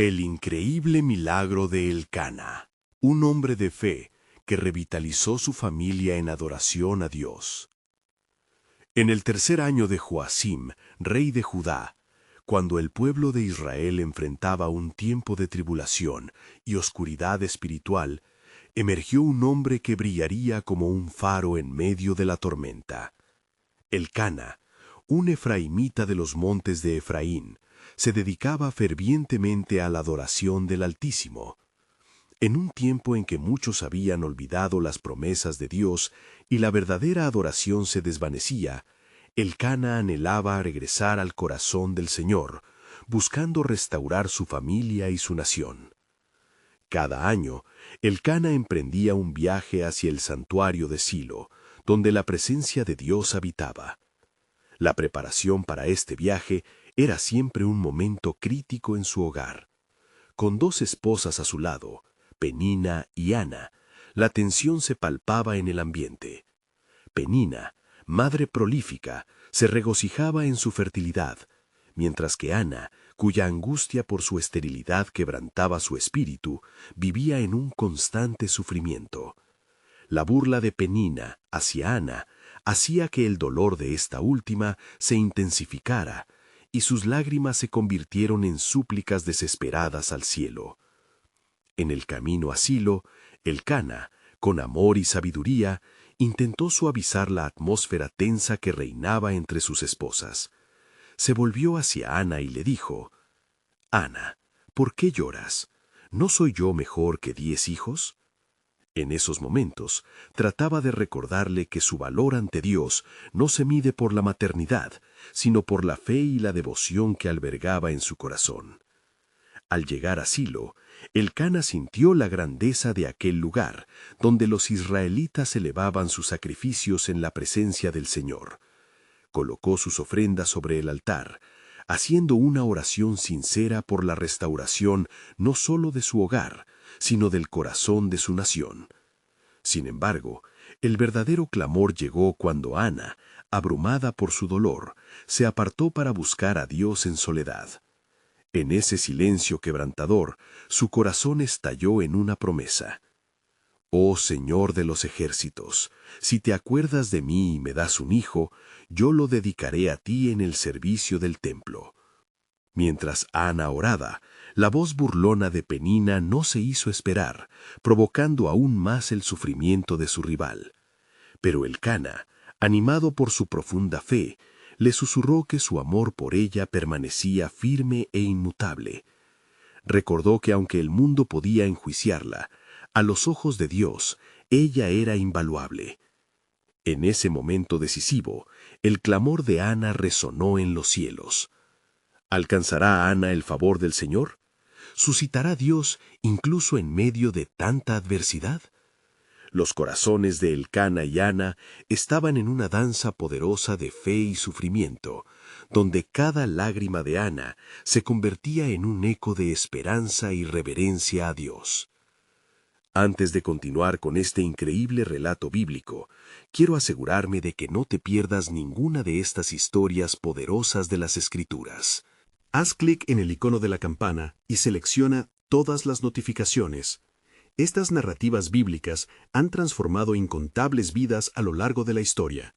El increíble milagro de Elcana, un hombre de fe que revitalizó su familia en adoración a Dios. En el tercer año de Joacim, rey de Judá, cuando el pueblo de Israel enfrentaba un tiempo de tribulación y oscuridad espiritual, emergió un hombre que brillaría como un faro en medio de la tormenta. Elcana, un efraimita de los montes de Efraín, se dedicaba fervientemente a la adoración del Altísimo. En un tiempo en que muchos habían olvidado las promesas de Dios y la verdadera adoración se desvanecía, Elcana anhelaba regresar al corazón del Señor, buscando restaurar su familia y su nación. Cada año, Elcana emprendía un viaje hacia el santuario de Silo, donde la presencia de Dios habitaba. La preparación para este viaje era siempre un momento crítico en su hogar. Con dos esposas a su lado, Penina y Ana, la tensión se palpaba en el ambiente. Penina, madre prolífica, se regocijaba en su fertilidad, mientras que Ana, cuya angustia por su esterilidad quebrantaba su espíritu, vivía en un constante sufrimiento. La burla de Penina hacia Ana hacía que el dolor de esta última se intensificara, y sus lágrimas se convirtieron en súplicas desesperadas al cielo. En el camino a Silo, Elcana, con amor y sabiduría, intentó suavizar la atmósfera tensa que reinaba entre sus esposas. Se volvió hacia Ana y le dijo: «Ana, ¿por qué lloras? ¿No soy yo mejor que 10 hijos?» En esos momentos, trataba de recordarle que su valor ante Dios no se mide por la maternidad, sino por la fe y la devoción que albergaba en su corazón. Al llegar a Silo, Elcana sintió la grandeza de aquel lugar, donde los israelitas elevaban sus sacrificios en la presencia del Señor. Colocó sus ofrendas sobre el altar, haciendo una oración sincera por la restauración no solo de su hogar, sino del corazón de su nación. Sin embargo, el verdadero clamor llegó cuando Ana, abrumada por su dolor, se apartó para buscar a Dios en soledad. En ese silencio quebrantador, su corazón estalló en una promesa. «Oh Señor de los ejércitos, si te acuerdas de mí y me das un hijo, yo lo dedicaré a ti en el servicio del templo». Mientras Ana oraba, la voz burlona de Penina no se hizo esperar, provocando aún más el sufrimiento de su rival. Pero Elcana, animado por su profunda fe, le susurró que su amor por ella permanecía firme e inmutable. Recordó que aunque el mundo podía enjuiciarla, a los ojos de Dios, ella era invaluable. En ese momento decisivo, el clamor de Ana resonó en los cielos. ¿Alcanzará Ana el favor del Señor? ¿Suscitará Dios incluso en medio de tanta adversidad? Los corazones de Elcana y Ana estaban en una danza poderosa de fe y sufrimiento, donde cada lágrima de Ana se convertía en un eco de esperanza y reverencia a Dios. Antes de continuar con este increíble relato bíblico, quiero asegurarme de que no te pierdas ninguna de estas historias poderosas de las Escrituras. Haz clic en el icono de la campana y selecciona todas las notificaciones. Estas narrativas bíblicas han transformado incontables vidas a lo largo de la historia.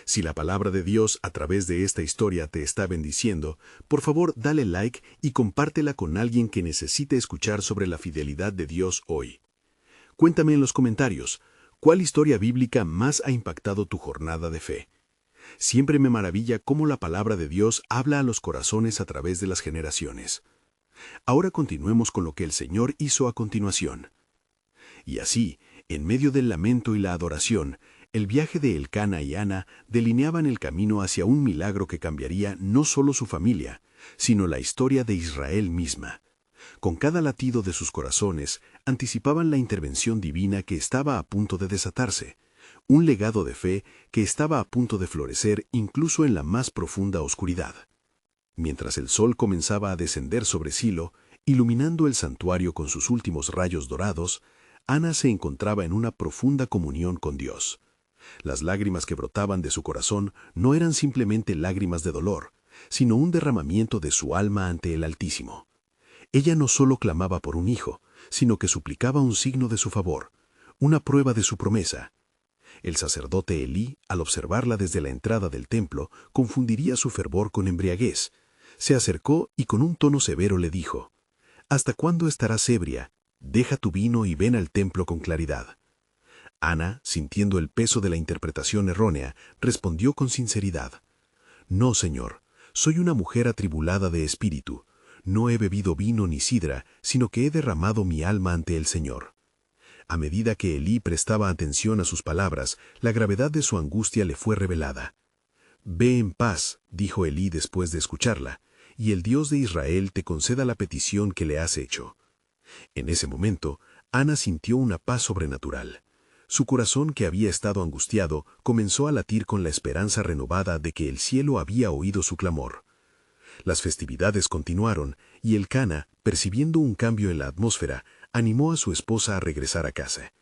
Si la palabra de Dios a través de esta historia te está bendiciendo, por favor dale like y compártela con alguien que necesite escuchar sobre la fidelidad de Dios hoy. Cuéntame en los comentarios, ¿cuál historia bíblica más ha impactado tu jornada de fe? Siempre me maravilla cómo la palabra de Dios habla a los corazones a través de las generaciones. Ahora continuemos con lo que el Señor hizo a continuación. Y así, en medio del lamento y la adoración, el viaje de Elcana y Ana delineaban el camino hacia un milagro que cambiaría no solo su familia, sino la historia de Israel misma. Con cada latido de sus corazones, anticipaban la intervención divina que estaba a punto de desatarse, un legado de fe que estaba a punto de florecer incluso en la más profunda oscuridad. Mientras el sol comenzaba a descender sobre Silo, iluminando el santuario con sus últimos rayos dorados, Ana se encontraba en una profunda comunión con Dios. Las lágrimas que brotaban de su corazón no eran simplemente lágrimas de dolor, sino un derramamiento de su alma ante el Altísimo. Ella no solo clamaba por un hijo, sino que suplicaba un signo de su favor, una prueba de su promesa. El sacerdote Elí, al observarla desde la entrada del templo, confundiría su fervor con embriaguez. Se acercó y con un tono severo le dijo: «¿Hasta cuándo estarás ebria? Deja tu vino y ven al templo con claridad». Ana, sintiendo el peso de la interpretación errónea, respondió con sinceridad: «No, señor, soy una mujer atribulada de espíritu. No he bebido vino ni sidra, sino que he derramado mi alma ante el Señor». A medida que Elí prestaba atención a sus palabras, la gravedad de su angustia le fue revelada. «Ve en paz», dijo Elí después de escucharla, «y el Dios de Israel te conceda la petición que le has hecho». En ese momento, Ana sintió una paz sobrenatural. Su corazón, que había estado angustiado, comenzó a latir con la esperanza renovada de que el cielo había oído su clamor. Las festividades continuaron, y Elcana, percibiendo un cambio en la atmósfera, animó a su esposa a regresar a casa.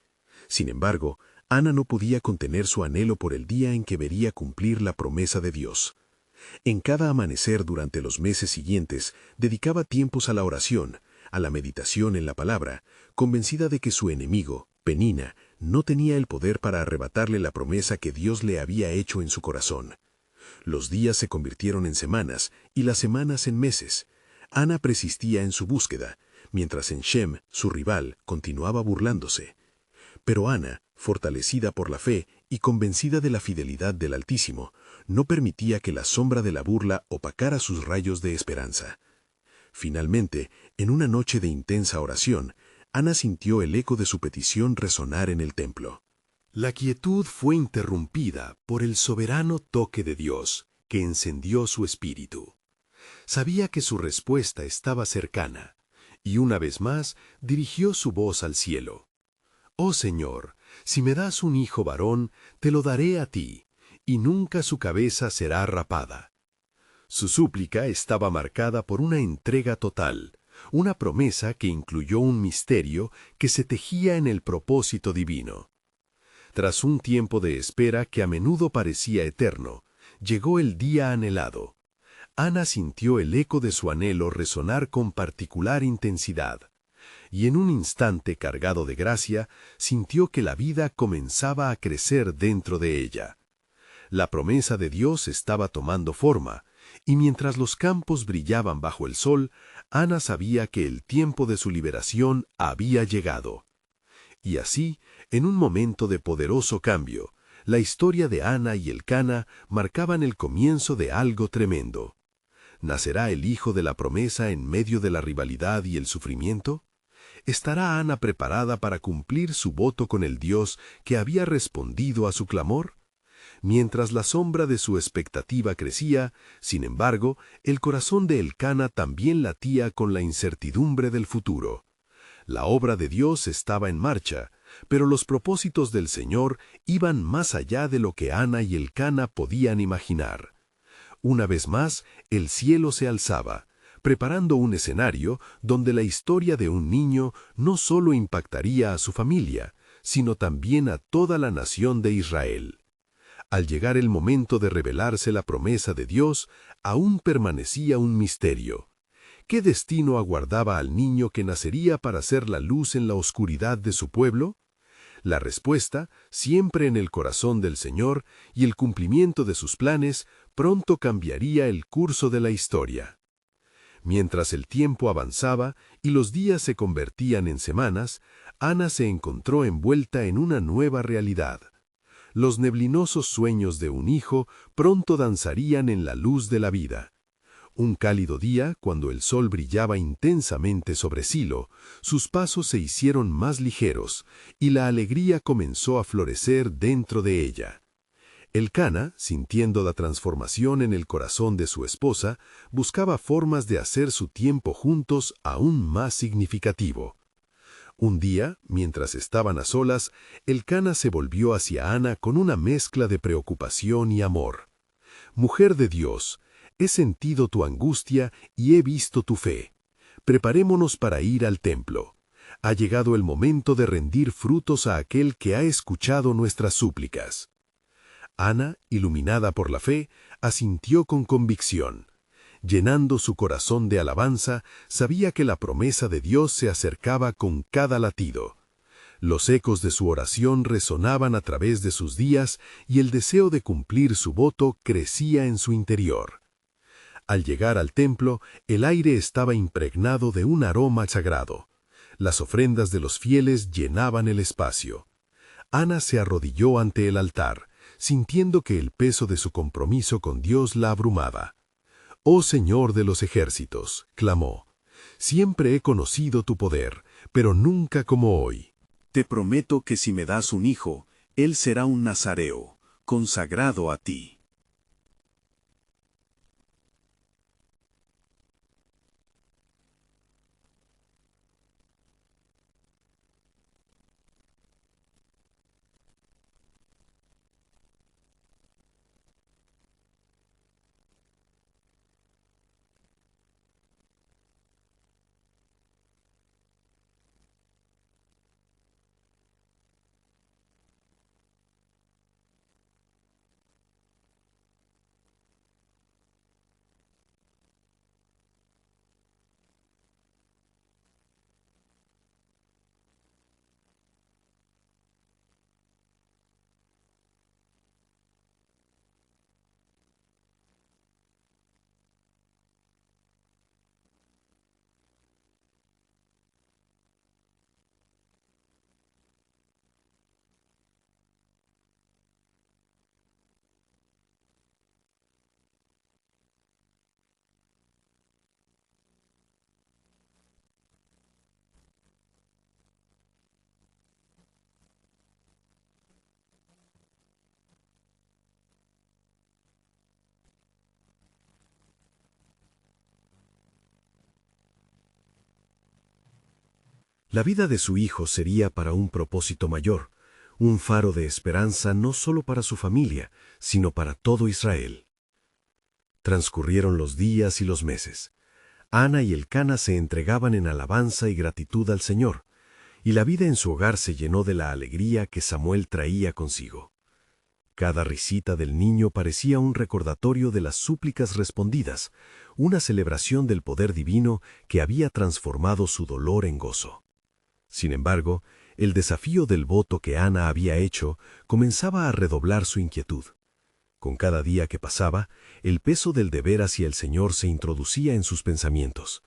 Sin embargo, Ana no podía contener su anhelo por el día en que vería cumplir la promesa de Dios. En cada amanecer durante los meses siguientes, dedicaba tiempos a la oración, a la meditación en la palabra, convencida de que su enemigo, Penina, no tenía el poder para arrebatarle la promesa que Dios le había hecho en su corazón. Los días se convirtieron en semanas y las semanas en meses. Ana persistía en su búsqueda, mientras en Shem, su rival, continuaba burlándose. Pero Ana, fortalecida por la fe y convencida de la fidelidad del Altísimo, no permitía que la sombra de la burla opacara sus rayos de esperanza. Finalmente, en una noche de intensa oración, Ana sintió el eco de su petición resonar en el templo. La quietud fue interrumpida por el soberano toque de Dios, que encendió su espíritu. Sabía que su respuesta estaba cercana, y una vez más dirigió su voz al cielo. «Oh Señor, si me das un hijo varón, te lo daré a ti, y nunca su cabeza será rapada». Su súplica estaba marcada por una entrega total, una promesa que incluyó un misterio que se tejía en el propósito divino. Tras un tiempo de espera que a menudo parecía eterno, llegó el día anhelado. Ana sintió el eco de su anhelo resonar con particular intensidad, y en un instante cargado de gracia, sintió que la vida comenzaba a crecer dentro de ella. La promesa de Dios estaba tomando forma, y mientras los campos brillaban bajo el sol, Ana sabía que el tiempo de su liberación había llegado. Y así, en un momento de poderoso cambio, la historia de Ana y Elcana marcaban el comienzo de algo tremendo. ¿Nacerá el hijo de la promesa en medio de la rivalidad y el sufrimiento? ¿Estará Ana preparada para cumplir su voto con el Dios que había respondido a su clamor? Mientras la sombra de su expectativa crecía, sin embargo, el corazón de Elcana también latía con la incertidumbre del futuro. La obra de Dios estaba en marcha, pero los propósitos del Señor iban más allá de lo que Ana y Elcana podían imaginar. Una vez más, el cielo se alzaba, preparando un escenario donde la historia de un niño no solo impactaría a su familia, sino también a toda la nación de Israel. Al llegar el momento de revelarse la promesa de Dios, aún permanecía un misterio. ¿Qué destino aguardaba al niño que nacería para ser la luz en la oscuridad de su pueblo? La respuesta, siempre en el corazón del Señor, y el cumplimiento de sus planes, pronto cambiaría el curso de la historia. Mientras el tiempo avanzaba y los días se convertían en semanas, Ana se encontró envuelta en una nueva realidad. Los neblinosos sueños de un hijo pronto danzarían en la luz de la vida. Un cálido día, cuando el sol brillaba intensamente sobre Silo, sus pasos se hicieron más ligeros y la alegría comenzó a florecer dentro de ella. Elcana, sintiendo la transformación en el corazón de su esposa, buscaba formas de hacer su tiempo juntos aún más significativo. Un día, mientras estaban a solas, Elcana se volvió hacia Ana con una mezcla de preocupación y amor. «Mujer de Dios, he sentido tu angustia y he visto tu fe. Preparémonos para ir al templo. Ha llegado el momento de rendir frutos a aquel que ha escuchado nuestras súplicas». Ana, iluminada por la fe, asintió con convicción. llenando su corazón de alabanza, sabía que la promesa de Dios se acercaba con cada latido. Los ecos de su oración resonaban a través de sus días y el deseo de cumplir su voto crecía en su interior. Al llegar al templo, el aire estaba impregnado de un aroma sagrado. Las ofrendas de los fieles llenaban el espacio. Ana se arrodilló ante el altar, sintiendo que el peso de su compromiso con Dios la abrumaba. «Oh Señor de los ejércitos», clamó, «siempre he conocido tu poder, pero nunca como hoy. Te prometo que si me das un hijo, él será un nazareo, consagrado a ti». La vida de su hijo sería para un propósito mayor, un faro de esperanza no solo para su familia, sino para todo Israel. Transcurrieron los días y los meses. Ana y Elcana se entregaban en alabanza y gratitud al Señor, y la vida en su hogar se llenó de la alegría que Samuel traía consigo. Cada risita del niño parecía un recordatorio de las súplicas respondidas, una celebración del poder divino que había transformado su dolor en gozo. Sin embargo, el desafío del voto que Ana había hecho comenzaba a redoblar su inquietud. Con cada día que pasaba, el peso del deber hacia el Señor se introducía en sus pensamientos.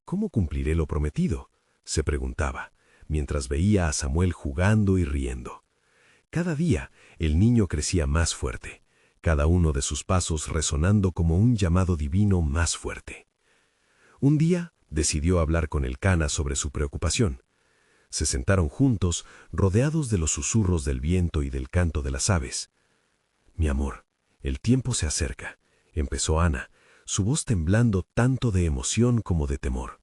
«¿Cómo cumpliré lo prometido?», se preguntaba, mientras veía a Samuel jugando y riendo. Cada día, el niño crecía más fuerte, cada uno de sus pasos resonando como un llamado divino más fuerte. Un día, decidió hablar con Elcana sobre su preocupación. Se sentaron juntos, rodeados de los susurros del viento y del canto de las aves. «Mi amor, el tiempo se acerca», empezó Ana, su voz temblando tanto de emoción como de temor.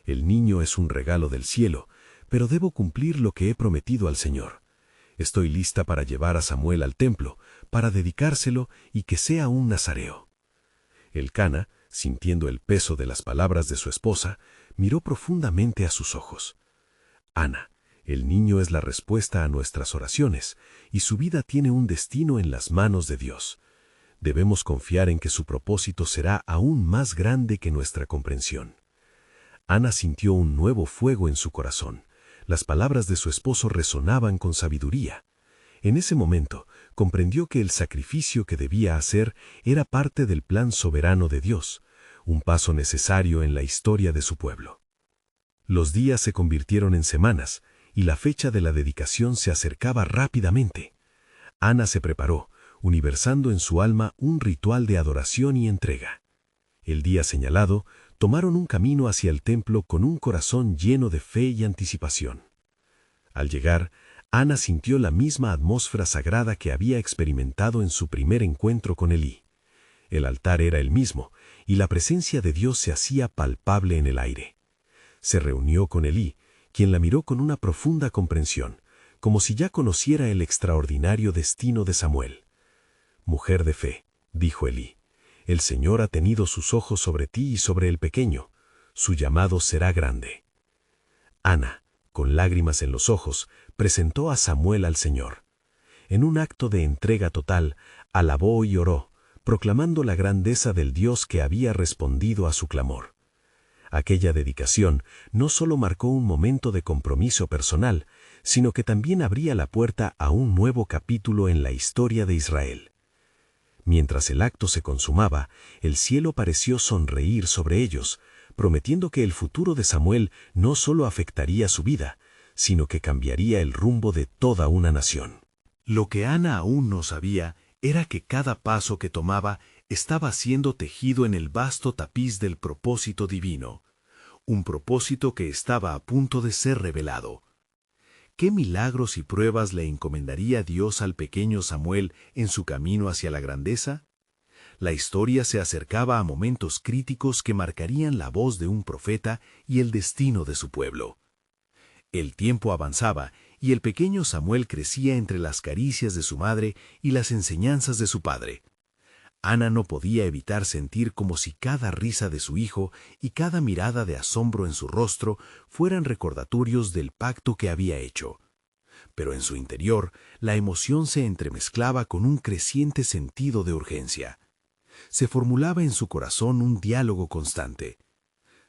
«El niño es un regalo del cielo, pero debo cumplir lo que he prometido al Señor. Estoy lista para llevar a Samuel al templo, para dedicárselo y que sea un nazareo». Elcana, sintiendo el peso de las palabras de su esposa, miró profundamente a sus ojos. «Ana, el niño es la respuesta a nuestras oraciones, y su vida tiene un destino en las manos de Dios. Debemos confiar en que su propósito será aún más grande que nuestra comprensión». Ana sintió un nuevo fuego en su corazón. Las palabras de su esposo resonaban con sabiduría. En ese momento, comprendió que el sacrificio que debía hacer era parte del plan soberano de Dios, un paso necesario en la historia de su pueblo. Los días se convirtieron en semanas, y la fecha de la dedicación se acercaba rápidamente. Ana se preparó, universando en su alma un ritual de adoración y entrega. El día señalado, tomaron un camino hacia el templo con un corazón lleno de fe y anticipación. Al llegar, Ana sintió la misma atmósfera sagrada que había experimentado en su primer encuentro con Elí. El altar era el mismo, y la presencia de Dios se hacía palpable en el aire. Se reunió con Elí, quien la miró con una profunda comprensión, como si ya conociera el extraordinario destino de Samuel. «Mujer de fe», dijo Elí, «el Señor ha tenido sus ojos sobre ti y sobre el pequeño. Su llamado será grande». Ana, con lágrimas en los ojos, presentó a Samuel al Señor. En un acto de entrega total, alabó y oró, proclamando la grandeza del Dios que había respondido a su clamor. Aquella dedicación no solo marcó un momento de compromiso personal, sino que también abría la puerta a un nuevo capítulo en la historia de Israel. Mientras el acto se consumaba, el cielo pareció sonreír sobre ellos, prometiendo que el futuro de Samuel no solo afectaría su vida, sino que cambiaría el rumbo de toda una nación. Lo que Ana aún no sabía era que cada paso que tomaba estaba siendo tejido en el vasto tapiz del propósito divino, un propósito que estaba a punto de ser revelado. ¿Qué milagros y pruebas le encomendaría Dios al pequeño Samuel en su camino hacia la grandeza? La historia se acercaba a momentos críticos que marcarían la voz de un profeta y el destino de su pueblo. El tiempo avanzaba y el pequeño Samuel crecía entre las caricias de su madre y las enseñanzas de su padre. Ana no podía evitar sentir como si cada risa de su hijo y cada mirada de asombro en su rostro fueran recordatorios del pacto que había hecho. Pero en su interior, la emoción se entremezclaba con un creciente sentido de urgencia. Se formulaba en su corazón un diálogo constante.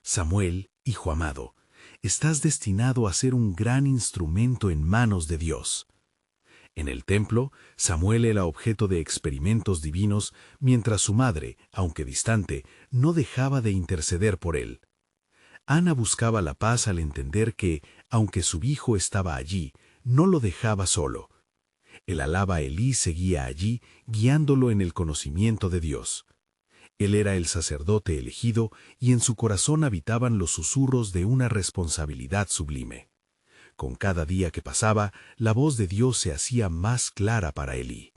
Samuel, hijo amado, estás destinado a ser un gran instrumento en manos de Dios. En el templo, Samuel era objeto de experimentos divinos, mientras su madre, aunque distante, no dejaba de interceder por él. Ana buscaba la paz al entender que, aunque su hijo estaba allí, no lo dejaba solo. El alaba Elí seguía allí, guiándolo en el conocimiento de Dios. Él era el sacerdote elegido y en su corazón habitaban los susurros de una responsabilidad sublime. Con cada día que pasaba, la voz de Dios se hacía más clara para Elí.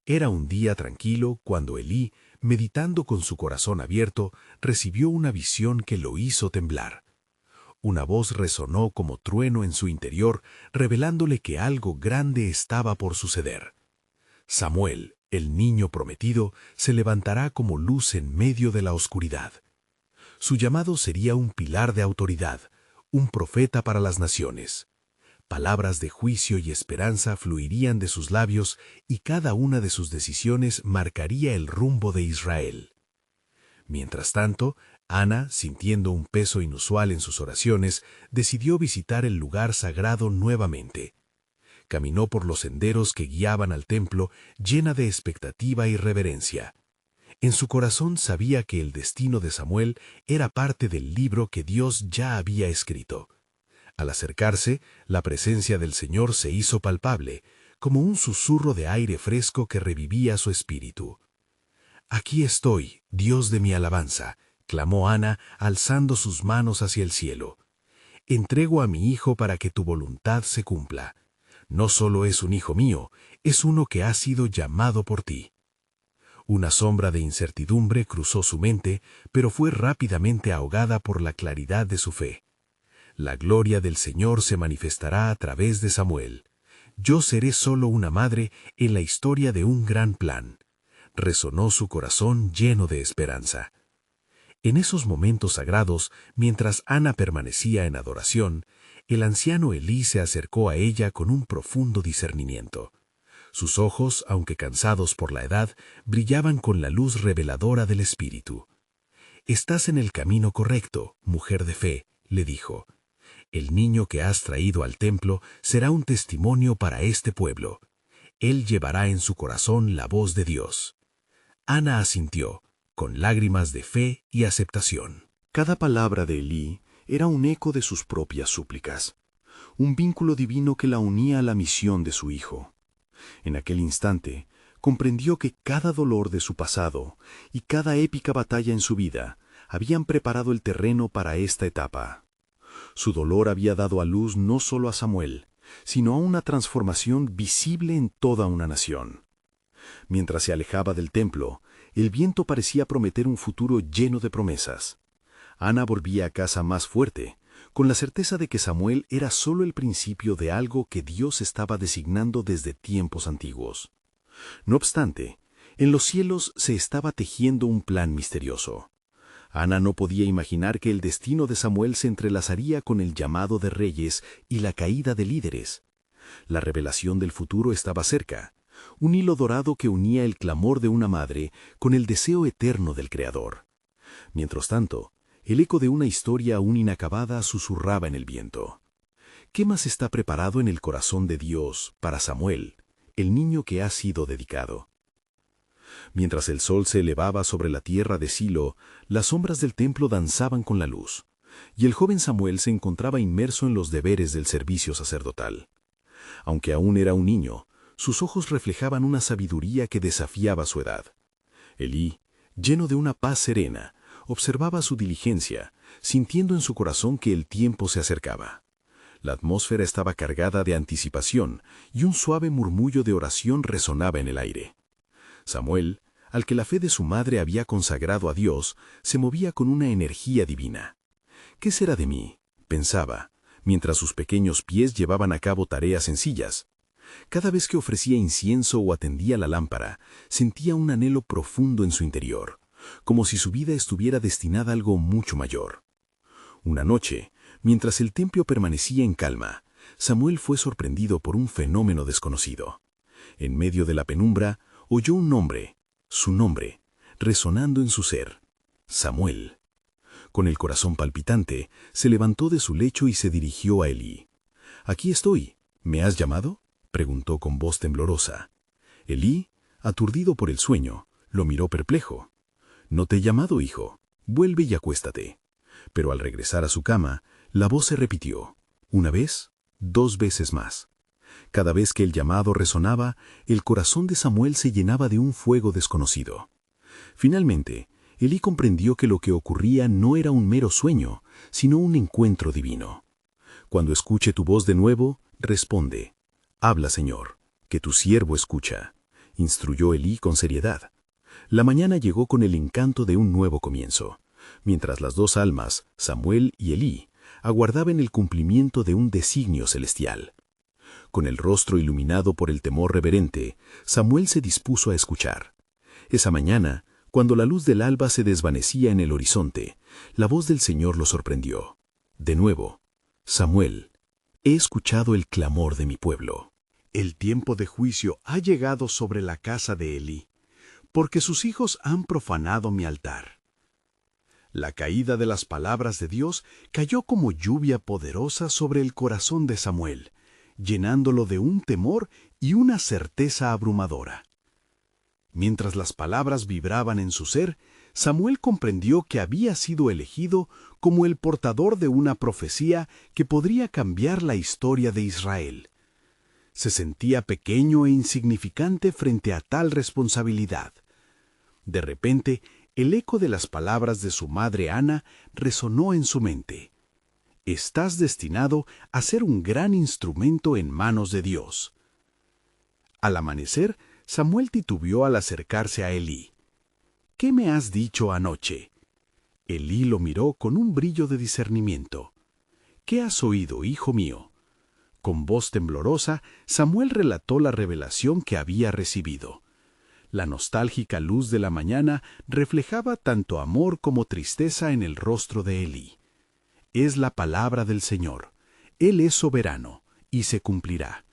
Era un día tranquilo cuando Elí, meditando con su corazón abierto, recibió una visión que lo hizo temblar. Una voz resonó como trueno en su interior, revelándole que algo grande estaba por suceder. Samuel, el niño prometido, se levantará como luz en medio de la oscuridad. Su llamado sería un pilar de autoridad, un profeta para las naciones. Palabras de juicio y esperanza fluirían de sus labios y cada una de sus decisiones marcaría el rumbo de Israel. Mientras tanto, Ana, sintiendo un peso inusual en sus oraciones, decidió visitar el lugar sagrado nuevamente. Caminó por los senderos que guiaban al templo, llena de expectativa y reverencia. En su corazón sabía que el destino de Samuel era parte del libro que Dios ya había escrito. Al acercarse, la presencia del Señor se hizo palpable, como un susurro de aire fresco que revivía su espíritu. «Aquí estoy, Dios de mi alabanza», clamó Ana, alzando sus manos hacia el cielo. «Entrego a mi hijo para que tu voluntad se cumpla. No solo es un hijo mío, es uno que ha sido llamado por ti». Una sombra de incertidumbre cruzó su mente, pero fue rápidamente ahogada por la claridad de su fe. La gloria del Señor se manifestará a través de Samuel. Yo seré solo una madre en la historia de un gran plan. Resonó su corazón lleno de esperanza. En esos momentos sagrados, mientras Ana permanecía en adoración, el anciano Elí se acercó a ella con un profundo discernimiento. Sus ojos, aunque cansados por la edad, brillaban con la luz reveladora del Espíritu. «Estás en el camino correcto, mujer de fe», le dijo. «El niño que has traído al templo será un testimonio para este pueblo. Él llevará en su corazón la voz de Dios». Ana asintió, con lágrimas de fe y aceptación. Cada palabra de Elí era un eco de sus propias súplicas, un vínculo divino que la unía a la misión de su hijo. En aquel instante, comprendió que cada dolor de su pasado y cada épica batalla en su vida habían preparado el terreno para esta etapa. Su dolor había dado a luz no solo a Samuel, sino a una transformación visible en toda una nación. Mientras se alejaba del templo, el viento parecía prometer un futuro lleno de promesas. Ana volvía a casa más fuerte, con la certeza de que Samuel era solo el principio de algo que Dios estaba designando desde tiempos antiguos. No obstante, en los cielos se estaba tejiendo un plan misterioso. Ana no podía imaginar que el destino de Samuel se entrelazaría con el llamado de reyes y la caída de líderes. La revelación del futuro estaba cerca, un hilo dorado que unía el clamor de una madre con el deseo eterno del Creador. Mientras tanto, el eco de una historia aún inacabada susurraba en el viento. ¿Qué más está preparado en el corazón de Dios para Samuel, el niño que ha sido dedicado? Mientras el sol se elevaba sobre la tierra de Silo, las sombras del templo danzaban con la luz, y el joven Samuel se encontraba inmerso en los deberes del servicio sacerdotal. Aunque aún era un niño, sus ojos reflejaban una sabiduría que desafiaba su edad. Elí, lleno de una paz serena, observaba su diligencia, sintiendo en su corazón que el tiempo se acercaba. La atmósfera estaba cargada de anticipación y un suave murmullo de oración resonaba en el aire. Samuel, al que la fe de su madre había consagrado a Dios, se movía con una energía divina. ¿Qué será de mí?, pensaba, mientras sus pequeños pies llevaban a cabo tareas sencillas. Cada vez que ofrecía incienso o atendía la lámpara, sentía un anhelo profundo en su interior, como si su vida estuviera destinada a algo mucho mayor. Una noche, mientras el templo permanecía en calma, Samuel fue sorprendido por un fenómeno desconocido. En medio de la penumbra, oyó un nombre, su nombre, resonando en su ser: Samuel. Con el corazón palpitante, se levantó de su lecho y se dirigió a Elí. «Aquí estoy. ¿Me has llamado?», preguntó con voz temblorosa. Elí, aturdido por el sueño, lo miró perplejo. «No te he llamado, hijo. Vuelve y acuéstate». Pero al regresar a su cama, la voz se repitió. Una vez, 2 veces más. Cada vez que el llamado resonaba, el corazón de Samuel se llenaba de un fuego desconocido. Finalmente, Elí comprendió que lo que ocurría no era un mero sueño, sino un encuentro divino. «Cuando escuche tu voz de nuevo, responde. Habla, Señor, que tu siervo escucha», instruyó Elí con seriedad. La mañana llegó con el encanto de un nuevo comienzo, mientras las 2 almas, Samuel y Elí, aguardaban el cumplimiento de un designio celestial. Con el rostro iluminado por el temor reverente, Samuel se dispuso a escuchar. Esa mañana, cuando la luz del alba se desvanecía en el horizonte, la voz del Señor lo sorprendió. De nuevo: «Samuel, he escuchado el clamor de mi pueblo». El tiempo de juicio ha llegado sobre la casa de Elí, porque sus hijos han profanado mi altar. La caída de las palabras de Dios cayó como lluvia poderosa sobre el corazón de Samuel, llenándolo de un temor y una certeza abrumadora. Mientras las palabras vibraban en su ser, Samuel comprendió que había sido elegido como el portador de una profecía que podría cambiar la historia de Israel. Se sentía pequeño e insignificante frente a tal responsabilidad. De repente, el eco de las palabras de su madre Ana resonó en su mente. «Estás destinado a ser un gran instrumento en manos de Dios». Al amanecer, Samuel titubeó al acercarse a Elí. «¿Qué me has dicho anoche?». Elí lo miró con un brillo de discernimiento. «¿Qué has oído, hijo mío?». Con voz temblorosa, Samuel relató la revelación que había recibido. La nostálgica luz de la mañana reflejaba tanto amor como tristeza en el rostro de Elí. «Es la palabra del Señor. Él es soberano, y se cumplirá».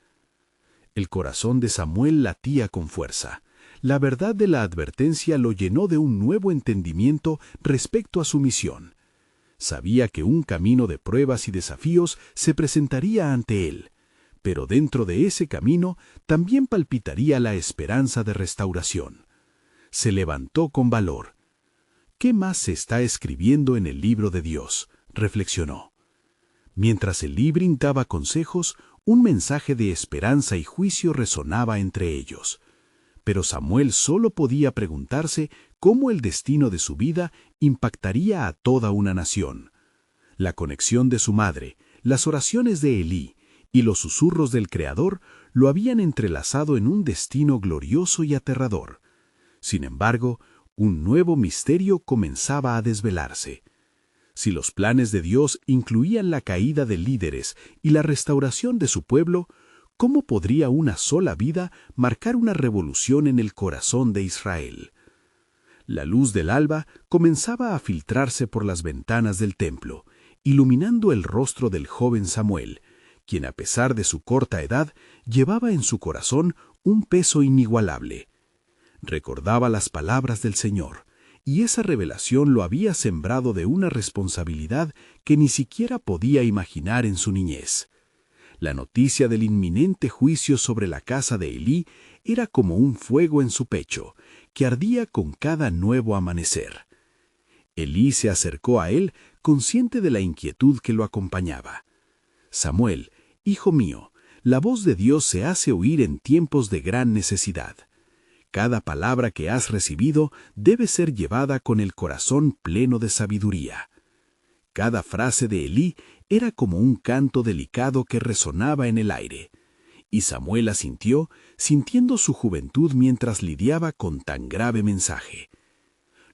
El corazón de Samuel latía con fuerza. La verdad de la advertencia lo llenó de un nuevo entendimiento respecto a su misión. Sabía que un camino de pruebas y desafíos se presentaría ante él, pero dentro de ese camino también palpitaría la esperanza de restauración. Se levantó con valor. «¿Qué más se está escribiendo en el libro de Dios?», reflexionó. Mientras Elí brindaba consejos, un mensaje de esperanza y juicio resonaba entre ellos. Pero Samuel solo podía preguntarse cómo el destino de su vida impactaría a toda una nación. La conexión de su madre, las oraciones de Elí y los susurros del Creador lo habían entrelazado en un destino glorioso y aterrador. Sin embargo, un nuevo misterio comenzaba a desvelarse. Si los planes de Dios incluían la caída de líderes y la restauración de su pueblo, ¿cómo podría una sola vida marcar una revolución en el corazón de Israel? La luz del alba comenzaba a filtrarse por las ventanas del templo, iluminando el rostro del joven Samuel, quien a pesar de su corta edad llevaba en su corazón un peso inigualable. Recordaba las palabras del Señor, y esa revelación lo había sembrado de una responsabilidad que ni siquiera podía imaginar en su niñez. La noticia del inminente juicio sobre la casa de Elí era como un fuego en su pecho, que ardía con cada nuevo amanecer. Elí se acercó a él, consciente de la inquietud que lo acompañaba. «Samuel, hijo mío, la voz de Dios se hace oír en tiempos de gran necesidad. Cada palabra que has recibido debe ser llevada con el corazón pleno de sabiduría». Cada frase de Elí era como un canto delicado que resonaba en el aire, y Samuel asintió, sintiendo su juventud mientras lidiaba con tan grave mensaje.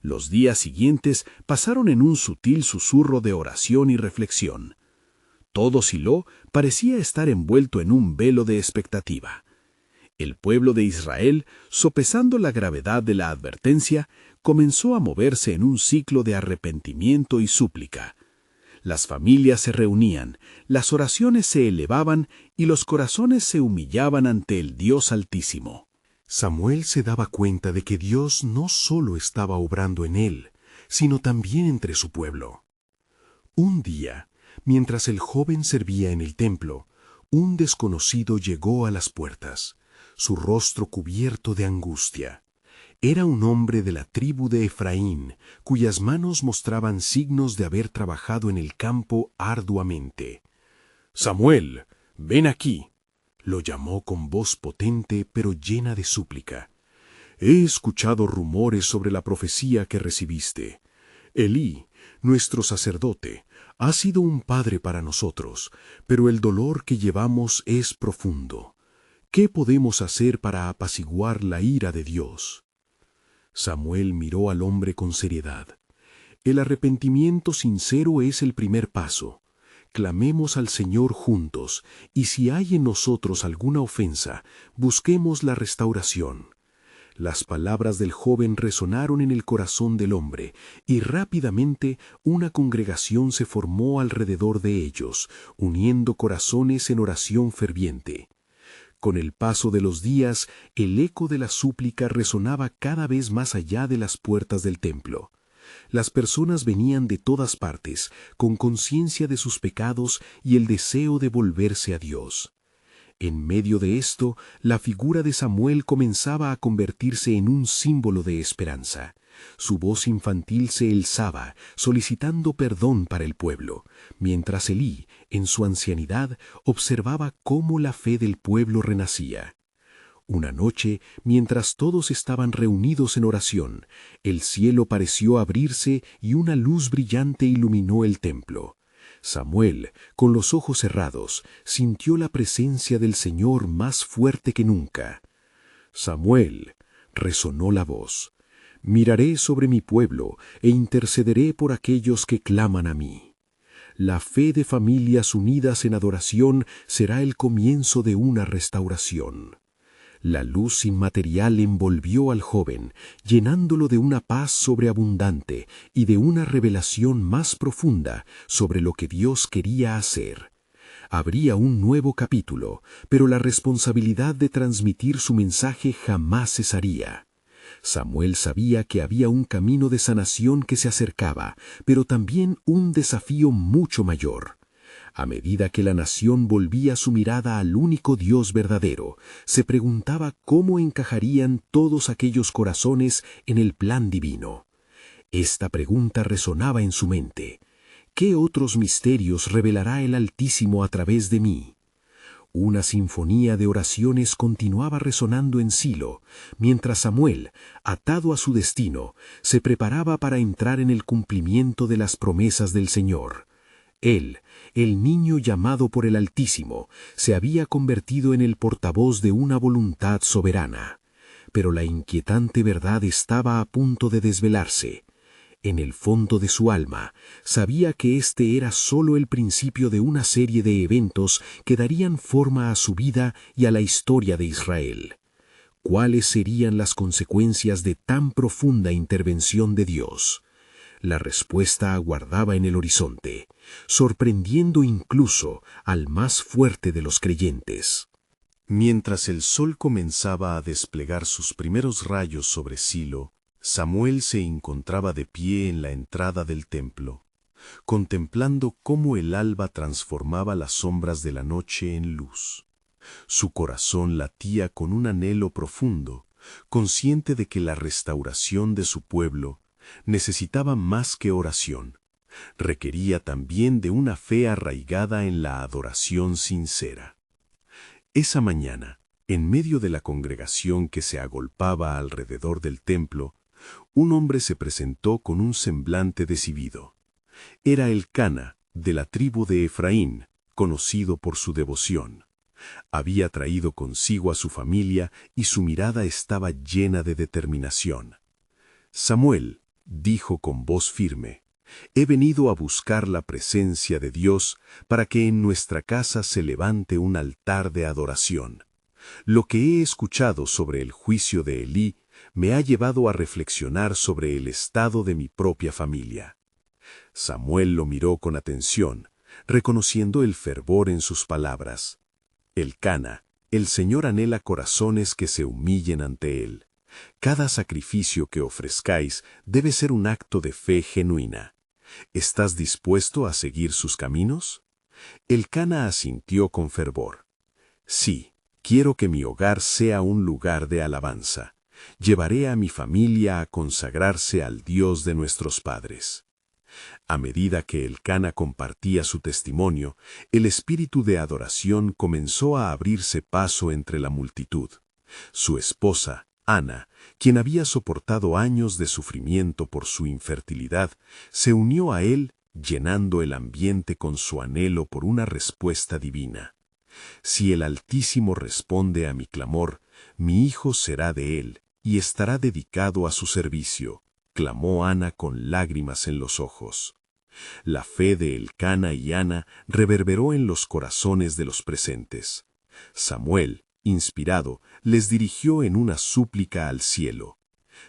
Los días siguientes pasaron en un sutil susurro de oración y reflexión. Todo Silo parecía estar envuelto en un velo de expectativa. El pueblo de Israel, sopesando la gravedad de la advertencia, comenzó a moverse en un ciclo de arrepentimiento y súplica. Las familias se reunían, las oraciones se elevaban y los corazones se humillaban ante el Dios Altísimo. Samuel se daba cuenta de que Dios no solo estaba obrando en él, sino también entre su pueblo. Un día, mientras el joven servía en el templo, un desconocido llegó a las puertas, su rostro cubierto de angustia. Era un hombre de la tribu de Efraín, cuyas manos mostraban signos de haber trabajado en el campo arduamente. «Samuel, ven aquí», lo llamó con voz potente pero llena de súplica. «He escuchado rumores sobre la profecía que recibiste. Elí, nuestro sacerdote, ha sido un padre para nosotros, pero el dolor que llevamos es profundo. ¿Qué podemos hacer para apaciguar la ira de Dios?» Samuel miró al hombre con seriedad. «El arrepentimiento sincero es el primer paso. Clamemos al Señor juntos, y si hay en nosotros alguna ofensa, busquemos la restauración». Las palabras del joven resonaron en el corazón del hombre, y rápidamente una congregación se formó alrededor de ellos, uniendo corazones en oración ferviente. Con el paso de los días, el eco de la súplica resonaba cada vez más allá de las puertas del templo. Las personas venían de todas partes, con conciencia de sus pecados y el deseo de volverse a Dios. En medio de esto, la figura de Samuel comenzaba a convertirse en un símbolo de esperanza. Su voz infantil se alzaba, solicitando perdón para el pueblo, mientras Elí, en su ancianidad, observaba cómo la fe del pueblo renacía. Una noche, mientras todos estaban reunidos en oración, el cielo pareció abrirse y una luz brillante iluminó el templo. Samuel, con los ojos cerrados, sintió la presencia del Señor más fuerte que nunca. «Samuel», resonó la voz, «miraré sobre mi pueblo e intercederé por aquellos que claman a mí». La fe de familias unidas en adoración será el comienzo de una restauración. La luz inmaterial envolvió al joven, llenándolo de una paz sobreabundante y de una revelación más profunda sobre lo que Dios quería hacer. Habría un nuevo capítulo, pero la responsabilidad de transmitir su mensaje jamás cesaría. Samuel sabía que había un camino de sanación que se acercaba, pero también un desafío mucho mayor. A medida que la nación volvía su mirada al único Dios verdadero, se preguntaba cómo encajarían todos aquellos corazones en el plan divino. Esta pregunta resonaba en su mente. ¿Qué otros misterios revelará el Altísimo a través de mí? Una sinfonía de oraciones continuaba resonando en Silo, mientras Samuel, atado a su destino, se preparaba para entrar en el cumplimiento de las promesas del Señor. Él, el niño llamado por el Altísimo, se había convertido en el portavoz de una voluntad soberana. Pero la inquietante verdad estaba a punto de desvelarse. En el fondo de su alma, sabía que este era solo el principio de una serie de eventos que darían forma a su vida y a la historia de Israel. ¿Cuáles serían las consecuencias de tan profunda intervención de Dios? La respuesta aguardaba en el horizonte, sorprendiendo incluso al más fuerte de los creyentes. Mientras el sol comenzaba a desplegar sus primeros rayos sobre Silo, Samuel se encontraba de pie en la entrada del templo, contemplando cómo el alba transformaba las sombras de la noche en luz. Su corazón latía con un anhelo profundo, consciente de que la restauración de su pueblo necesitaba más que oración, requería también de una fe arraigada en la adoración sincera. Esa mañana, en medio de la congregación que se agolpaba alrededor del templo, un hombre se presentó con un semblante decidido. Era Elcana, de la tribu de Efraín, conocido por su devoción. Había traído consigo a su familia y su mirada estaba llena de determinación. «Samuel», dijo con voz firme, «he venido a buscar la presencia de Dios para que en nuestra casa se levante un altar de adoración. Lo que he escuchado sobre el juicio de Elí me ha llevado a reflexionar sobre el estado de mi propia familia». Samuel lo miró con atención, reconociendo el fervor en sus palabras. «Elcana, el Señor anhela corazones que se humillen ante Él. Cada sacrificio que ofrezcáis debe ser un acto de fe genuina. ¿Estás dispuesto a seguir sus caminos?» Elcana asintió con fervor. «Sí, quiero que mi hogar sea un lugar de alabanza. Llevaré a mi familia a consagrarse al Dios de nuestros padres». A medida que Elcana compartía su testimonio, el espíritu de adoración comenzó a abrirse paso entre la multitud. Su esposa, Ana, quien había soportado años de sufrimiento por su infertilidad, se unió a él, llenando el ambiente con su anhelo por una respuesta divina. «Si el Altísimo responde a mi clamor, mi hijo será de él y estará dedicado a su servicio», clamó Ana con lágrimas en los ojos. La fe de Elcana y Ana reverberó en los corazones de los presentes. Samuel, inspirado, les dirigió en una súplica al cielo.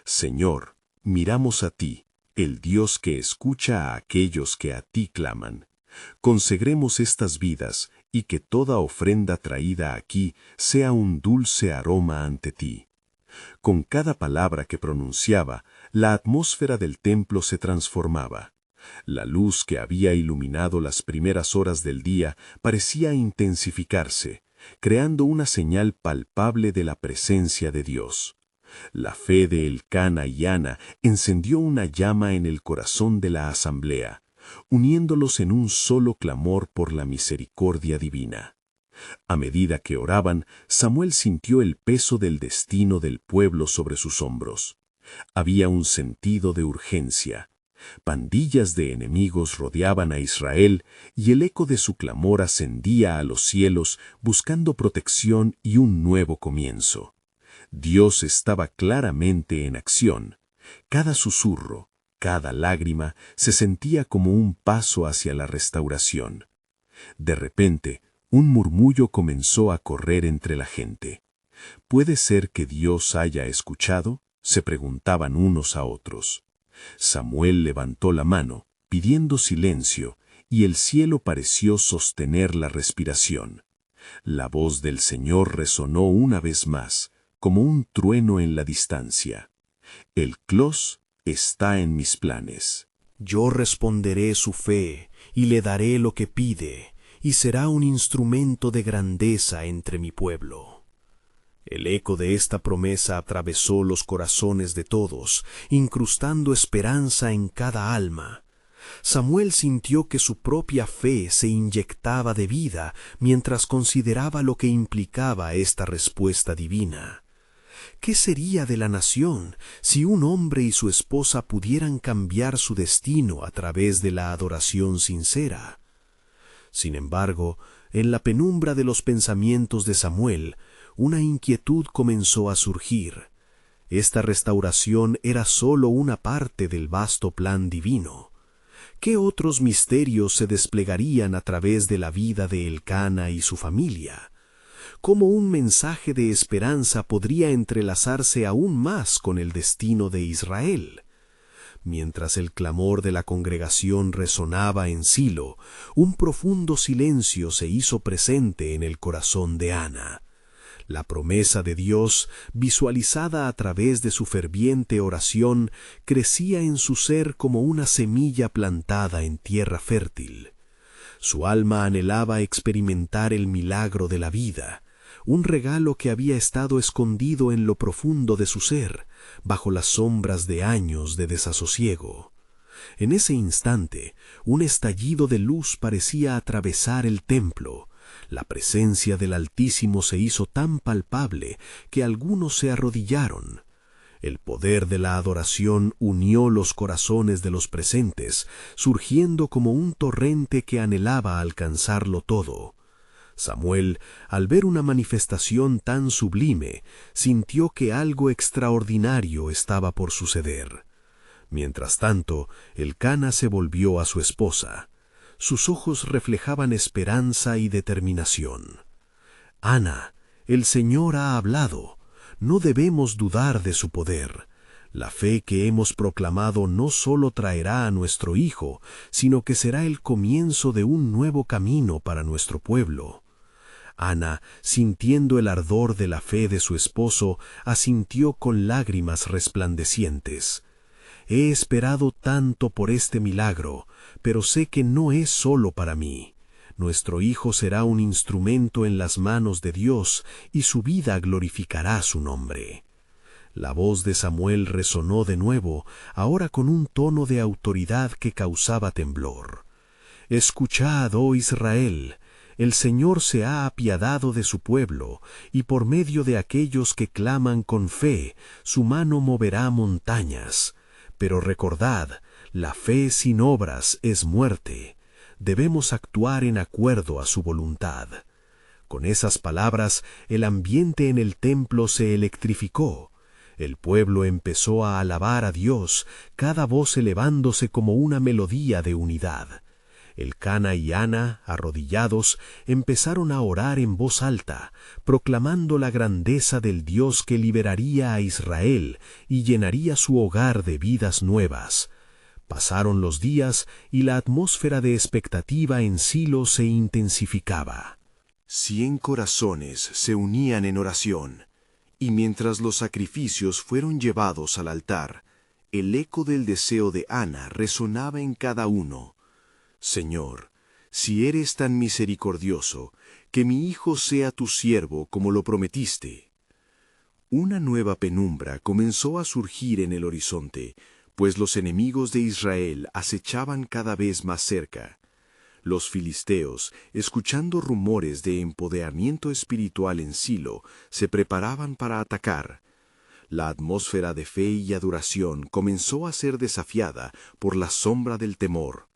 «Señor, miramos a ti, el Dios que escucha a aquellos que a ti claman. Consagremos estas vidas y que toda ofrenda traída aquí sea un dulce aroma ante ti». Con cada palabra que pronunciaba, la atmósfera del templo se transformaba. La luz que había iluminado las primeras horas del día parecía intensificarse, creando una señal palpable de la presencia de Dios. La fe de Elcana y Ana encendió una llama en el corazón de la asamblea, uniéndolos en un solo clamor por la misericordia divina. A medida que oraban, Samuel sintió el peso del destino del pueblo sobre sus hombros. Había un sentido de urgencia. Pandillas de enemigos rodeaban a Israel y el eco de su clamor ascendía a los cielos buscando protección y un nuevo comienzo. Dios estaba claramente en acción. Cada susurro, cada lágrima se sentía como un paso hacia la restauración. De repente, un murmullo comenzó a correr entre la gente. ¿Puede ser que Dios haya escuchado?, se preguntaban unos a otros. Samuel levantó la mano, pidiendo silencio, y el cielo pareció sostener la respiración. La voz del Señor resonó una vez más, como un trueno en la distancia. «El clos está en mis planes». Yo responderé su fe y le daré lo que pide, y será un instrumento de grandeza entre mi pueblo. El eco de esta promesa atravesó los corazones de todos, incrustando esperanza en cada alma. Samuel sintió que su propia fe se inyectaba de vida mientras consideraba lo que implicaba esta respuesta divina. ¿Qué sería de la nación si un hombre y su esposa pudieran cambiar su destino a través de la adoración sincera? Sin embargo, en la penumbra de los pensamientos de Samuel, una inquietud comenzó a surgir. Esta restauración era sólo una parte del vasto plan divino. ¿Qué otros misterios se desplegarían a través de la vida de Elcana y su familia? ¿Cómo un mensaje de esperanza podría entrelazarse aún más con el destino de Israel? Mientras el clamor de la congregación resonaba en Silo, un profundo silencio se hizo presente en el corazón de Ana. La promesa de Dios, visualizada a través de su ferviente oración, crecía en su ser como una semilla plantada en tierra fértil. Su alma anhelaba experimentar el milagro de la vida, un regalo que había estado escondido en lo profundo de su ser, bajo las sombras de años de desasosiego. En ese instante, un estallido de luz parecía atravesar el templo. La presencia del Altísimo se hizo tan palpable que algunos se arrodillaron. El poder de la adoración unió los corazones de los presentes, surgiendo como un torrente que anhelaba alcanzarlo todo. Samuel, al ver una manifestación tan sublime, sintió que algo extraordinario estaba por suceder. Mientras tanto, Elcana se volvió a su esposa. Sus ojos reflejaban esperanza y determinación. «Ana, el Señor ha hablado. No debemos dudar de su poder. La fe que hemos proclamado no solo traerá a nuestro hijo, sino que será el comienzo de un nuevo camino para nuestro pueblo». Ana, sintiendo el ardor de la fe de su esposo, asintió con lágrimas resplandecientes. «He esperado tanto por este milagro, pero sé que no es solo para mí. Nuestro hijo será un instrumento en las manos de Dios y su vida glorificará su nombre». La voz de Samuel resonó de nuevo, ahora con un tono de autoridad que causaba temblor. «Escuchad, oh Israel, el Señor se ha apiadado de su pueblo, y por medio de aquellos que claman con fe, su mano moverá montañas. Pero recordad, la fe sin obras es muerte. Debemos actuar en acuerdo a su voluntad». Con esas palabras, el ambiente en el templo se electrificó. El pueblo empezó a alabar a Dios, cada voz elevándose como una melodía de unidad. Elcana y Ana, arrodillados, empezaron a orar en voz alta, proclamando la grandeza del Dios que liberaría a Israel y llenaría su hogar de vidas nuevas. Pasaron los días y la atmósfera de expectativa en Silo se intensificaba. 100 corazones se unían en oración, y mientras los sacrificios fueron llevados al altar, el eco del deseo de Ana resonaba en cada uno. «Señor, si eres tan misericordioso, que mi hijo sea tu siervo como lo prometiste». Una nueva penumbra comenzó a surgir en el horizonte, pues los enemigos de Israel acechaban cada vez más cerca. Los filisteos, escuchando rumores de empoderamiento espiritual en Silo, se preparaban para atacar. La atmósfera de fe y adoración comenzó a ser desafiada por la sombra del temor.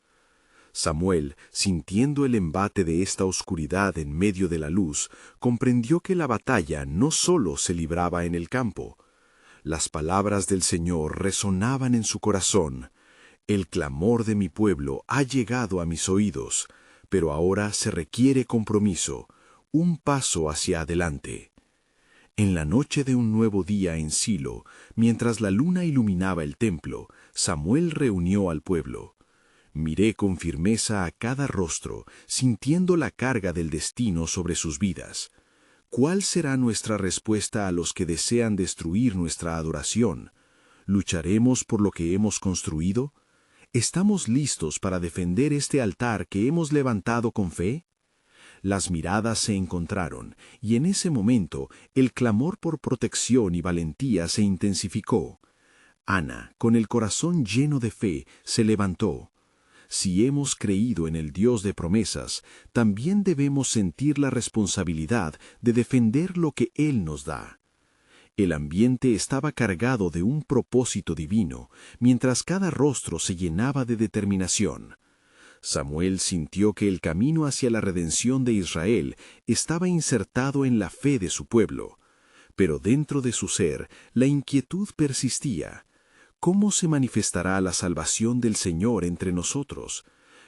Samuel, sintiendo el embate de esta oscuridad en medio de la luz, comprendió que la batalla no solo se libraba en el campo. Las palabras del Señor resonaban en su corazón. «El clamor de mi pueblo ha llegado a mis oídos, pero ahora se requiere compromiso, un paso hacia adelante». En la noche de un nuevo día en Silo, mientras la luna iluminaba el templo, Samuel reunió al pueblo. Miré con firmeza a cada rostro, sintiendo la carga del destino sobre sus vidas. ¿Cuál será nuestra respuesta a los que desean destruir nuestra adoración? ¿Lucharemos por lo que hemos construido? ¿Estamos listos para defender este altar que hemos levantado con fe? Las miradas se encontraron, y en ese momento el clamor por protección y valentía se intensificó. Ana, con el corazón lleno de fe, se levantó. Si hemos creído en el Dios de promesas, también debemos sentir la responsabilidad de defender lo que Él nos da. El ambiente estaba cargado de un propósito divino, mientras cada rostro se llenaba de determinación. Samuel sintió que el camino hacia la redención de Israel estaba insertado en la fe de su pueblo. Pero dentro de su ser, la inquietud persistía. ¿Cómo se manifestará la salvación del Señor entre nosotros?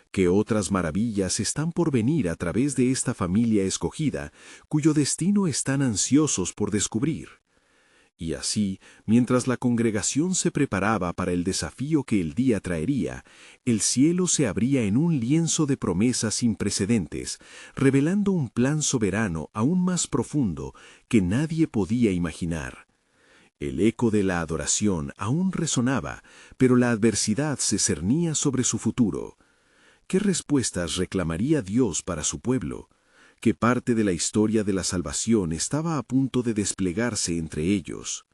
¿Qué otras maravillas están por venir a través de esta familia escogida, cuyo destino están ansiosos por descubrir? Y así, mientras la congregación se preparaba para el desafío que el día traería, el cielo se abría en un lienzo de promesas sin precedentes, revelando un plan soberano aún más profundo que nadie podía imaginar. El eco de la adoración aún resonaba, pero la adversidad se cernía sobre su futuro. ¿Qué respuestas reclamaría Dios para su pueblo? ¿Qué parte de la historia de la salvación estaba a punto de desplegarse entre ellos?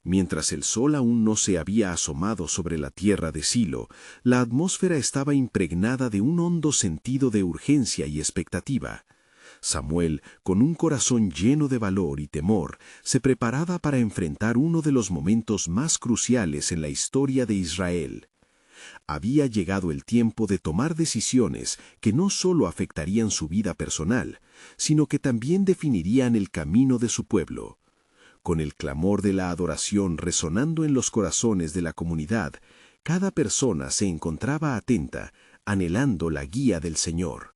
Mientras el sol aún no se había asomado sobre la tierra de Silo, la atmósfera estaba impregnada de un hondo sentido de urgencia y expectativa. Samuel, con un corazón lleno de valor y temor, se preparaba para enfrentar uno de los momentos más cruciales en la historia de Israel. Había llegado el tiempo de tomar decisiones que no solo afectarían su vida personal, sino que también definirían el camino de su pueblo. Con el clamor de la adoración resonando en los corazones de la comunidad, cada persona se encontraba atenta, anhelando la guía del Señor.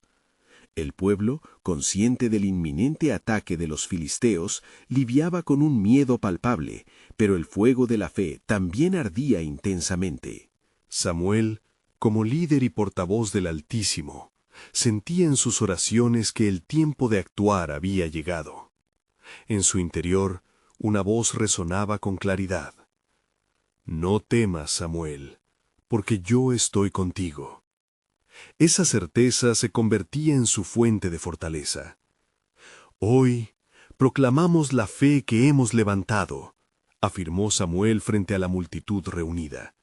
El pueblo, consciente del inminente ataque de los filisteos, lidiaba con un miedo palpable, pero el fuego de la fe también ardía intensamente. Samuel, como líder y portavoz del Altísimo, sentía en sus oraciones que el tiempo de actuar había llegado. En su interior, una voz resonaba con claridad. No temas, Samuel, porque yo estoy contigo. Esa certeza se convertía en su fuente de fortaleza. Hoy proclamamos la fe que hemos levantado, afirmó Samuel frente a la multitud reunida.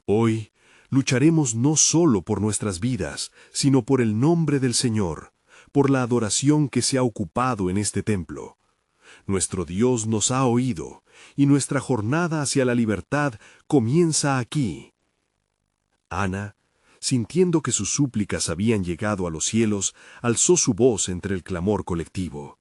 Hoy lucharemos no solo por nuestras vidas, sino por el nombre del Señor, por la adoración que se ha ocupado en este templo. Nuestro Dios nos ha oído, y nuestra jornada hacia la libertad comienza aquí. Ana, sintiendo que sus súplicas habían llegado a los cielos, alzó su voz entre el clamor colectivo.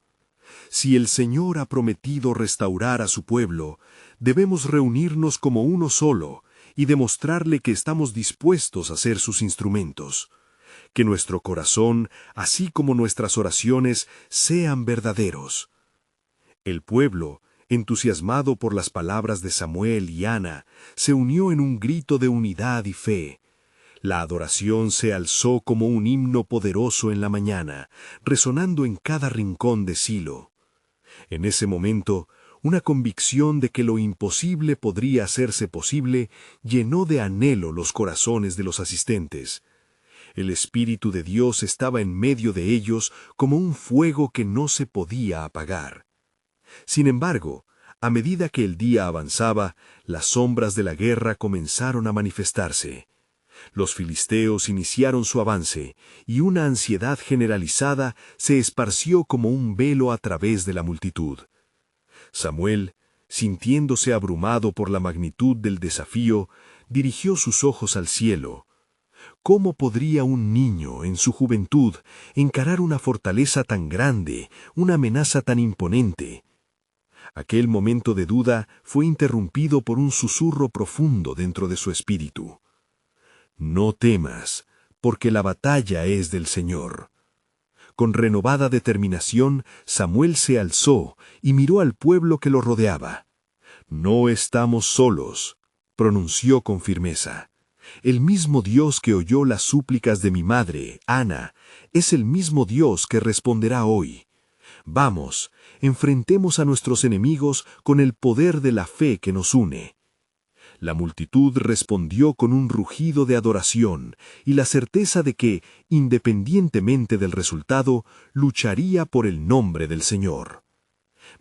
Si el Señor ha prometido restaurar a su pueblo, debemos reunirnos como uno solo y demostrarle que estamos dispuestos a ser sus instrumentos. Que nuestro corazón, así como nuestras oraciones, sean verdaderos. El pueblo, entusiasmado por las palabras de Samuel y Ana, se unió en un grito de unidad y fe. La adoración se alzó como un himno poderoso en la mañana, resonando en cada rincón de Silo. En ese momento, una convicción de que lo imposible podría hacerse posible llenó de anhelo los corazones de los asistentes. El Espíritu de Dios estaba en medio de ellos como un fuego que no se podía apagar. Sin embargo, a medida que el día avanzaba, las sombras de la guerra comenzaron a manifestarse. Los filisteos iniciaron su avance, y una ansiedad generalizada se esparció como un velo a través de la multitud. Samuel, sintiéndose abrumado por la magnitud del desafío, dirigió sus ojos al cielo. ¿Cómo podría un niño, en su juventud, encarar una fortaleza tan grande, una amenaza tan imponente? Aquel momento de duda fue interrumpido por un susurro profundo dentro de su espíritu. No temas, porque la batalla es del Señor. Con renovada determinación, Samuel se alzó y miró al pueblo que lo rodeaba. No estamos solos, pronunció con firmeza. El mismo Dios que oyó las súplicas de mi madre, Ana, es el mismo Dios que responderá hoy. Vamos, enfrentemos a nuestros enemigos con el poder de la fe que nos une. La multitud respondió con un rugido de adoración y la certeza de que, independientemente del resultado, lucharía por el nombre del Señor.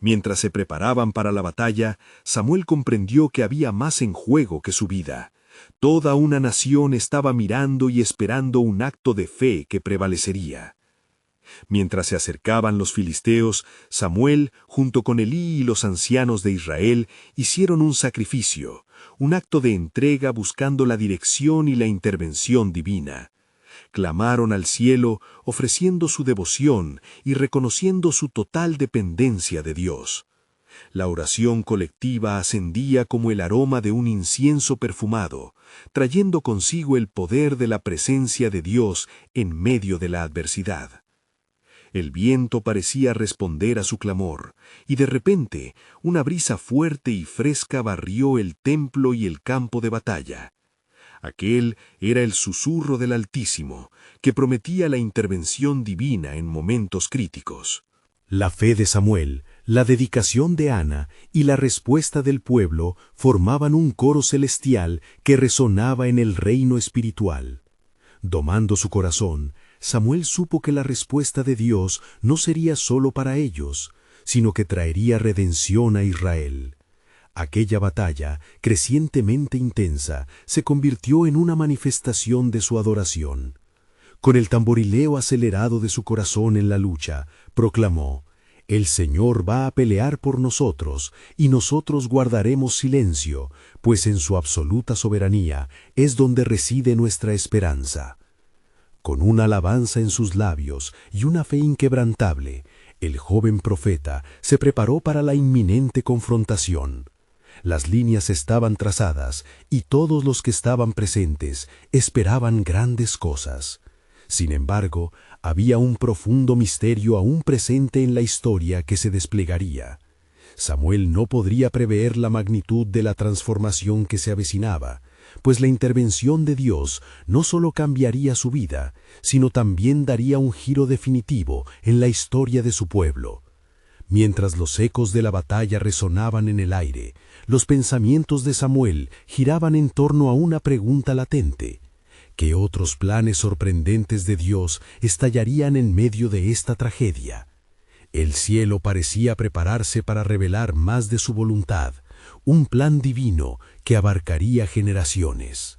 Mientras se preparaban para la batalla, Samuel comprendió que había más en juego que su vida. Toda una nación estaba mirando y esperando un acto de fe que prevalecería. Mientras se acercaban los filisteos, Samuel, junto con Elí y los ancianos de Israel, hicieron un sacrificio, un acto de entrega buscando la dirección y la intervención divina. Clamaron al cielo, ofreciendo su devoción y reconociendo su total dependencia de Dios. La oración colectiva ascendía como el aroma de un incienso perfumado, trayendo consigo el poder de la presencia de Dios en medio de la adversidad. El viento parecía responder a su clamor, y de repente una brisa fuerte y fresca barrió el templo y el campo de batalla. Aquel era el susurro del Altísimo, que prometía la intervención divina en momentos críticos. La fe de Samuel, la dedicación de Ana y la respuesta del pueblo formaban un coro celestial que resonaba en el reino espiritual. Domando su corazón, Samuel supo que la respuesta de Dios no sería solo para ellos, sino que traería redención a Israel. Aquella batalla, crecientemente intensa, se convirtió en una manifestación de su adoración. Con el tamborileo acelerado de su corazón en la lucha, proclamó: «El Señor va a pelear por nosotros, y nosotros guardaremos silencio, pues en su absoluta soberanía es donde reside nuestra esperanza». Con una alabanza en sus labios y una fe inquebrantable, el joven profeta se preparó para la inminente confrontación. Las líneas estaban trazadas y todos los que estaban presentes esperaban grandes cosas. Sin embargo, había un profundo misterio aún presente en la historia que se desplegaría. Samuel no podría prever la magnitud de la transformación que se avecinaba, pues la intervención de Dios no solo cambiaría su vida, sino también daría un giro definitivo en la historia de su pueblo. Mientras los ecos de la batalla resonaban en el aire, los pensamientos de Samuel giraban en torno a una pregunta latente: ¿qué otros planes sorprendentes de Dios estallarían en medio de esta tragedia? El cielo parecía prepararse para revelar más de su voluntad, un plan divino que abarcaría generaciones.